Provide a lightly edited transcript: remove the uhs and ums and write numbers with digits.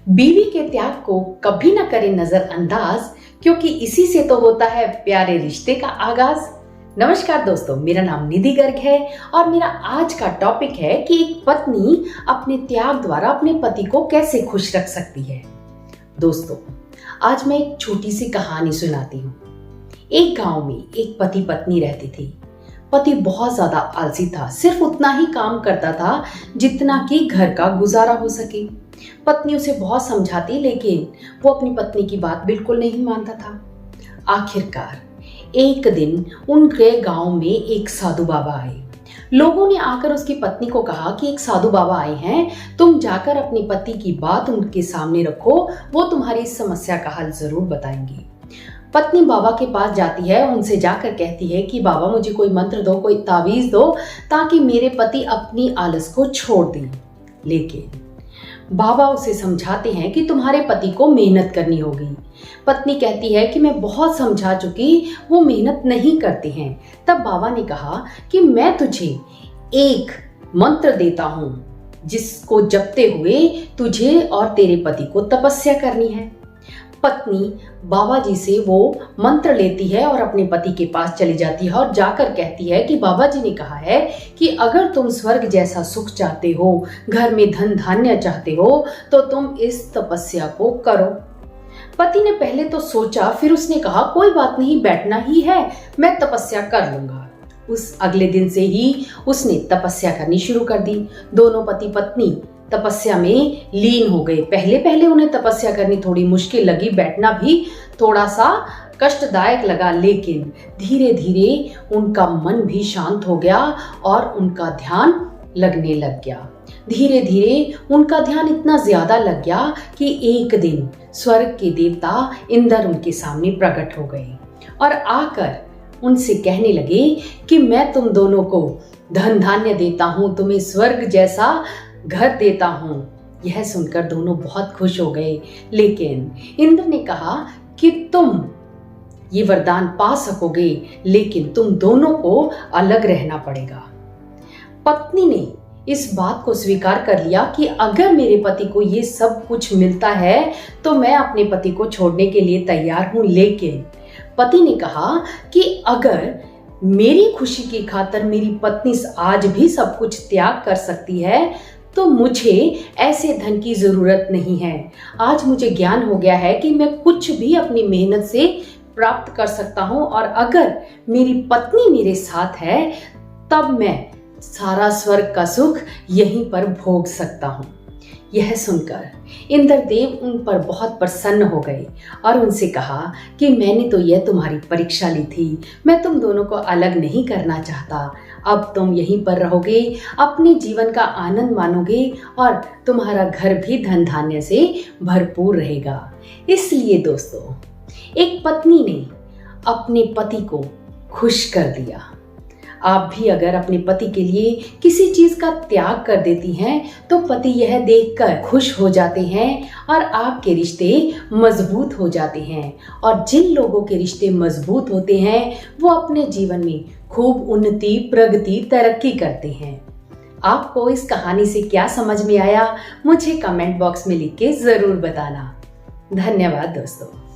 बीवी के त्याग को कभी न करें नजरअंदाज, क्योंकि इसी से तो होता है प्यारे रिश्ते का आगाज। नमस्कार दोस्तों, मेरा नाम निधि गर्ग है और मेरा आज का टॉपिक है कि एक पत्नी अपने त्याग द्वारा अपने पति को कैसे खुश रख सकती है। दोस्तों, आज मैं एक छोटी सी कहानी सुनाती हूँ। एक गांव में एक पति पत्नी रहती थी। पति बहुत ज्यादा आलसी था, सिर्फ उतना ही काम करता था जितना कि घर का गुजारा हो सके। पत्नी उसे बहुत समझाती, लेकिन वो अपनी पत्नी की बात बिल्कुल नहीं मानता था। आखिरकार एक दिन उनके गांव में एक साधु बाबा आए। लोगों ने आकर उसकी पत्नी को कहा कि एक साधु बाबा आए हैं, तुम जाकर अपने पति की बात उनके सामने रखो, वो तुम्हारी इस समस्या का हल जरूर बताएंगे। पत्नी बाबा के पास जाती है, उनसे जाकर कहती है कि बाबा मुझे कोई मंत्र दो, कोई तावीज दो, ताकि मेरे पति अपनी आलस को छोड़ दें। लेकिन बाबा उसे समझाते हैं कि तुम्हारे पति को मेहनत करनी होगी। पत्नी कहती है कि मैं बहुत समझा चुकी, वो मेहनत नहीं करते हैं। तब बाबा ने कहा कि मैं तुझे एक मंत्र देता हूं, जिसको जपते हुए तुझे और तेरे पति को तपस्या करनी है। पत्नी बाबा जी से वो मंत्र लेती है और अपने पति के पास चली जाती है और जाकर कहती है कि बाबा जी ने कहा है कि अगर तुम स्वर्ग जैसा सुख चाहते हो, घर में धन धान्य चाहते हो, तो तुम इस तपस्या को करो। पति ने पहले तो सोचा, फिर उसने कहा कोई बात नहीं, बैठना ही है, मैं तपस्या कर लूंगा। उस अगले दिन से ही उसने तपस्या करनी शुरू कर दी। दोनों पति पत्नी तपस्या में लीन हो गए। पहले पहले उन्हें तपस्या करनी थोड़ी मुश्किल लगी, बैठना भी थोड़ा सा कष्टदायक लगा, लेकिन धीरे धीरे उनका मन भी शांत हो गया और उनका ध्यान लगने लग गया। धीरे धीरे उनका ध्यान इतना ज्यादा लग गया कि एक दिन स्वर्ग के देवता इंद्र उनके सामने प्रकट हो गए और आकर उनसे कहने लगे कि मैं तुम दोनों को धन धान्य देता हूं, तुम्हें स्वर्ग जैसा घर देता हूं। यह सुनकर दोनों बहुत खुश हो गए, लेकिन इंद्र ने कहा कि तुम ये वरदान पा सकोगे, लेकिन तुम दोनों को अलग रहना पड़ेगा। पत्नी ने इस बात को स्वीकार कर लिया कि अगर मेरे पति को ये सब कुछ मिलता है तो मैं अपने पति को छोड़ने के लिए तैयार हूं। लेकिन पति ने कहा कि अगर मेरी खुशी की खातिर मेरी पत्नी आज भी सब कुछ त्याग कर सकती है, तो मुझे ऐसे धन की जरूरत नहीं है। आज मुझे ज्ञान हो गया है कि मैं कुछ भी अपनी मेहनत से प्राप्त कर सकता हूं, और अगर मेरी पत्नी मेरे साथ है तब मैं सारा स्वर्ग का सुख यहीं पर भोग सकता हूं। यह सुनकर इंद्रदेव उन पर बहुत प्रसन्न हो गए और उनसे कहा कि मैंने तो यह तुम्हारी परीक्षा ली थी, मैं तुम दोनों को अलग नहीं करना चाहता। अब तुम यहीं पर रहोगे, अपने जीवन का आनंद मानोगे और तुम्हारा घर भी धन धान्य से भरपूर रहेगा। इसलिए दोस्तों, एक पत्नी ने अपने पति को खुश कर दिया। आप भी अगर अपने पति के लिए किसी चीज का त्याग कर देती हैं तो पति यह देखकर खुश हो जाते हैं और आपके रिश्ते मजबूत हो जाते हैं। और जिन लोगों के रिश्ते मजबूत होते हैं वो अपने जीवन में खूब उन्नति, प्रगति, तरक्की करते हैं। आपको इस कहानी से क्या समझ में आया, मुझे कमेंट बॉक्स में लिख के जरूर बताना। धन्यवाद दोस्तों।